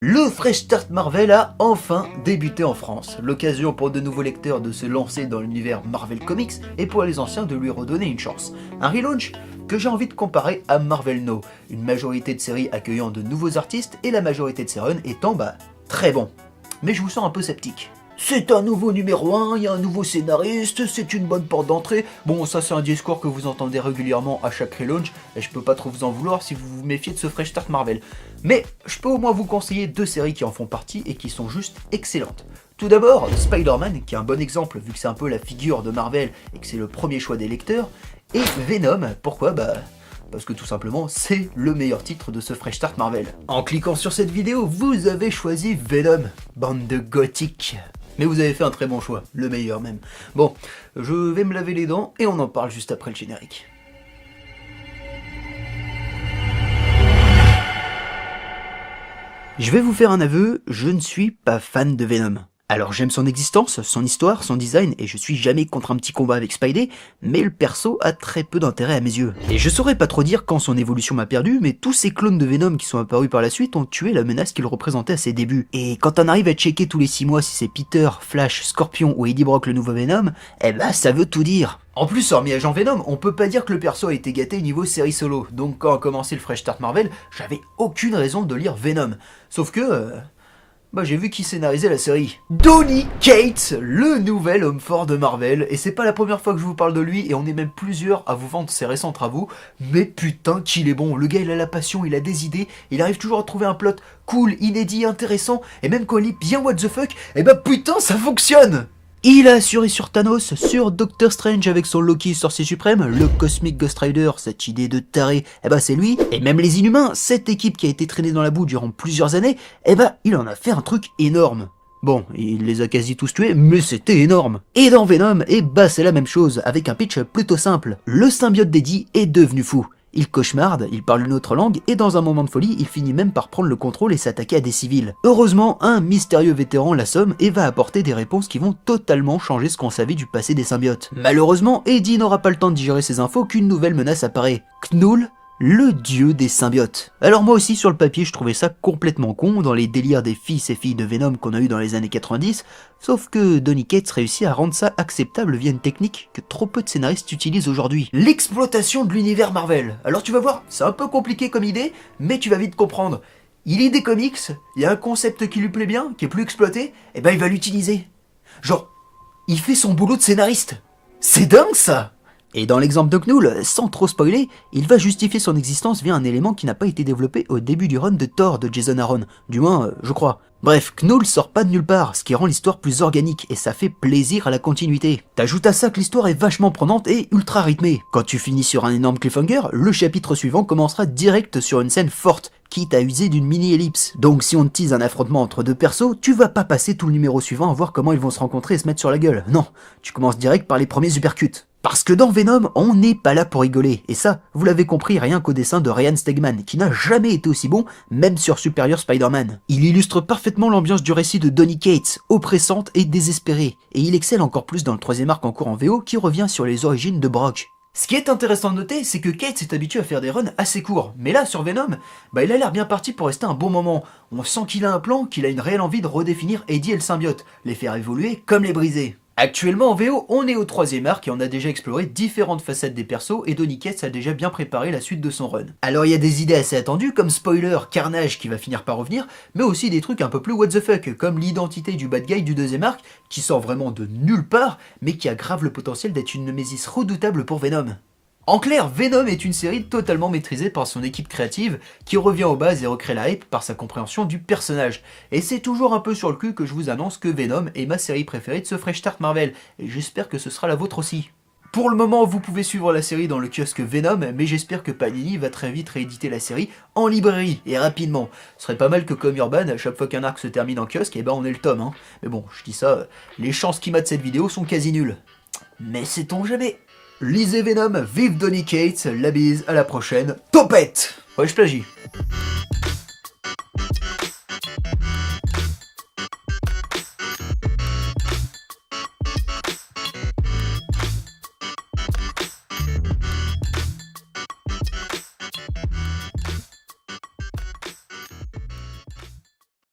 Le Fresh Start Marvel a enfin débuté en France, l'occasion pour de nouveaux lecteurs de se lancer dans l'univers Marvel Comics et pour les anciens de lui redonner une chance. Un relaunch que j'ai envie de comparer à Marvel Now, une majorité de séries accueillant de nouveaux artistes et la majorité de ses runs étant très bon. Mais je vous sens un peu sceptique. C'est un nouveau numéro 1, il y a un nouveau scénariste, c'est une bonne porte d'entrée. Bon, ça c'est un discours que vous entendez régulièrement à chaque relaunch, et je peux pas trop vous en vouloir si vous vous méfiez de ce Fresh Start Marvel. Mais je peux au moins vous conseiller deux séries qui en font partie et qui sont juste excellentes. Tout d'abord, Spider-Man, qui est un bon exemple vu que c'est un peu la figure de Marvel et que c'est le premier choix des lecteurs, et Venom, pourquoi parce que tout simplement, c'est le meilleur titre de ce Fresh Start Marvel. En cliquant sur cette vidéo, vous avez choisi Venom, bande de gothiques. Mais vous avez fait un très bon choix, le meilleur même. Bon, je vais me laver les dents et on en parle juste après le générique. Je vais vous faire un aveu, je ne suis pas fan de Venom. Alors j'aime son existence, son histoire, son design, et je suis jamais contre un petit combat avec Spidey, mais le perso a très peu d'intérêt à mes yeux. Et je saurais pas trop dire quand son évolution m'a perdu, mais tous ces clones de Venom qui sont apparus par la suite ont tué la menace qu'il représentait à ses débuts. Et quand on arrive à checker tous les 6 mois si c'est Peter, Flash, Scorpion ou Eddie Brock le nouveau Venom, ça veut tout dire. En plus, hormis Agent Venom, on peut pas dire que le perso a été gâté niveau série solo, donc quand a commencé le Fresh Start Marvel, j'avais aucune raison de lire Venom. Sauf que... j'ai vu qui scénarisait la série. Donny Cates, le nouvel homme fort de Marvel, et c'est pas la première fois que je vous parle de lui, et on est même plusieurs à vous vendre ses récents travaux, mais putain qu'il est bon, le gars il a la passion, il a des idées, il arrive toujours à trouver un plot cool, inédit, intéressant, et même quand il est bien what the fuck, putain ça fonctionne. Il a assuré sur Thanos, sur Doctor Strange avec son Loki sorcier suprême, le Cosmic Ghost Rider, cette idée de taré, c'est lui, et même les Inhumains, cette équipe qui a été traînée dans la boue durant plusieurs années, il en a fait un truc énorme. Bon, il les a quasi tous tués, mais c'était énorme. Et dans Venom, c'est la même chose, avec un pitch plutôt simple. Le symbiote d'Eddie est devenu fou. Il cauchemarde, il parle une autre langue, et dans un moment de folie, il finit même par prendre le contrôle et s'attaquer à des civils. Heureusement, un mystérieux vétéran l'assomme et va apporter des réponses qui vont totalement changer ce qu'on savait du passé des symbiotes. Malheureusement, Eddie n'aura pas le temps de digérer ces infos qu'une nouvelle menace apparaît. Knull, le dieu des symbiotes. Alors moi aussi sur le papier je trouvais ça complètement con dans les délires des fils et filles de Venom qu'on a eu dans les années 90, sauf que Donny Cates réussit à rendre ça acceptable via une technique que trop peu de scénaristes utilisent aujourd'hui. L'exploitation de l'univers Marvel. Alors tu vas voir, c'est un peu compliqué comme idée, mais tu vas vite comprendre. Il lit des comics, il y a un concept qui lui plaît bien, qui est plus exploité, il va l'utiliser. Genre, il fait son boulot de scénariste. C'est dingue ça! Et dans l'exemple de Knull, sans trop spoiler, il va justifier son existence via un élément qui n'a pas été développé au début du run de Thor de Jason Aaron, du moins, je crois. Bref, Knull sort pas de nulle part, ce qui rend l'histoire plus organique, et ça fait plaisir à la continuité. T'ajoutes à ça que l'histoire est vachement prenante et ultra rythmée. Quand tu finis sur un énorme cliffhanger, le chapitre suivant commencera direct sur une scène forte, quitte à user d'une mini-ellipse. Donc si on te tease un affrontement entre deux persos, tu vas pas passer tout le numéro suivant à voir comment ils vont se rencontrer et se mettre sur la gueule. Non, tu commences direct par les premiers uppercuts. Parce que dans Venom, on n'est pas là pour rigoler, et ça, vous l'avez compris rien qu'au dessin de Ryan Stegman, qui n'a jamais été aussi bon, même sur Superior Spider-Man. Il illustre parfaitement l'ambiance du récit de Donny Cates, oppressante et désespérée, et il excelle encore plus dans le troisième arc en cours en VO, qui revient sur les origines de Brock. Ce qui est intéressant de noter, c'est que Cates est habitué à faire des runs assez courts, mais là, sur Venom, il a l'air bien parti pour rester un bon moment. On sent qu'il a un plan, qu'il a une réelle envie de redéfinir Eddie et le symbiote, les faire évoluer comme les briser. Actuellement en VO, on est au troisième arc et on a déjà exploré différentes facettes des persos et Donny Cates a déjà bien préparé la suite de son run. Alors il y a des idées assez attendues comme spoiler, Carnage qui va finir par revenir, mais aussi des trucs un peu plus what the fuck, comme l'identité du bad guy du deuxième arc, qui sort vraiment de nulle part, mais qui a grave le potentiel d'être une némésis redoutable pour Venom. En clair, Venom est une série totalement maîtrisée par son équipe créative qui revient aux bases et recrée la hype par sa compréhension du personnage. Et c'est toujours un peu sur le cul que je vous annonce que Venom est ma série préférée de ce Fresh Start Marvel, et j'espère que ce sera la vôtre aussi. Pour le moment, vous pouvez suivre la série dans le kiosque Venom, mais j'espère que Panini va très vite rééditer la série en librairie, et rapidement. Ce serait pas mal que comme Urban, à chaque fois qu'un arc se termine en kiosque, on ait le tome, hein. Mais bon, je dis ça, les chances qu'il mate cette vidéo sont quasi nulles. Mais sait-on jamais. Lisez Venom, vive Donny Cates, la bise, à la prochaine, topette! Ouais, je plagie.